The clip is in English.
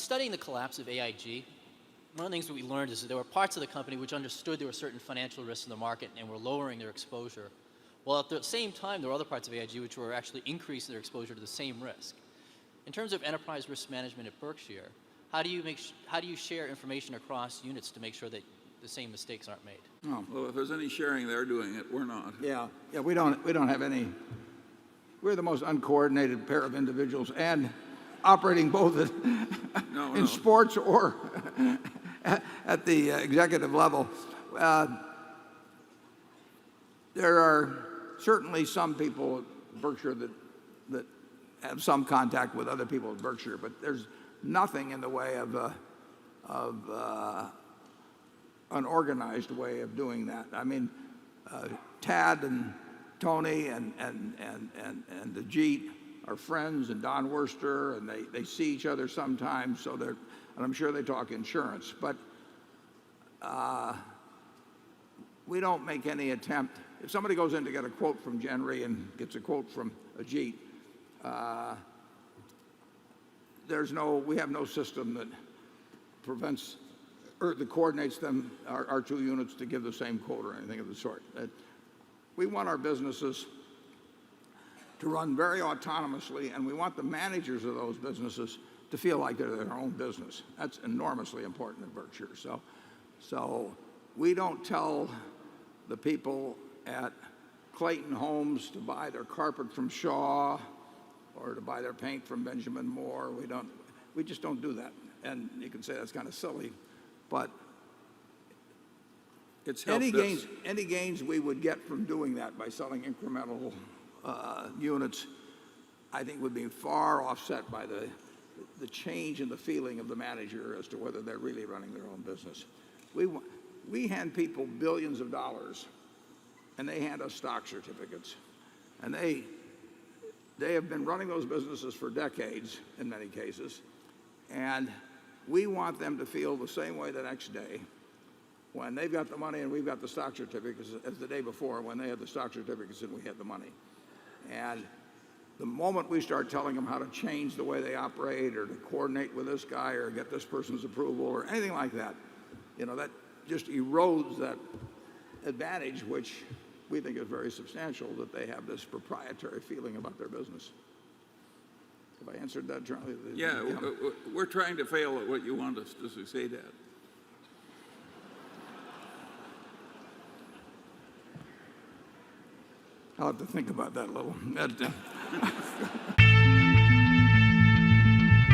studying the collapse of AIG, one of the things that we learned is that there were parts of the company which understood there were certain financial risks in the market and were lowering their exposure. While at the same time, there were other parts of AIG which were actually increasing their exposure to the same risk. In terms of enterprise risk management at Berkshire, how do you share information across units to make sure that the same mistakes aren't made? Oh, well, if there's any sharing, they're doing it. We're not. Yeah, we don't have any. We're the most uncoordinated pair of individuals, and operating both in sports or at the executive level. There are certainly some people at Berkshire that have some contact with other people at Berkshire, but there's nothing in the way of an organized way of doing that. I mean, Tad and Tony and Ajit are friends, and Don Worster, and they see each other sometimes, so and I'm sure they talk insurance, but we don't make any attempt. If somebody goes in to get a quote from Genry and gets a quote from Ajit, we have no system that prevents or that coordinates them, our two units, to give the same quote or anything of the sort. We want our businesses to run very autonomously, and we want the managers of those businesses to feel like they're their own business. That's enormously important at Berkshire. So we don't tell the people at Clayton Homes to buy their carpet from Shaw or to buy their paint from Benjamin Moore. We just don't do that. And you can say that's kind of silly, but It's any helped us. gains we would get from doing that by selling incremental units, I think would be far offset by the change in the feeling of the manager as to whether they're really running their own business. We hand people billions of dollars, and they hand us stock certificates, and they have been running those businesses for decades in many cases, and we want them to feel the same way the next day when they've got the money and we've got the stock certificates as the day before when they had the stock certificates and we had the money. And the moment we start telling them how to change the way they operate or to coordinate with this guy or get this person's approval or anything like that, that just erodes that advantage, which we think is very substantial, that they have this proprietary feeling about their business. Have I answered that, Charlie? Yeah, we're trying to fail at what you want us to succeed at. I'll have to think about that a little.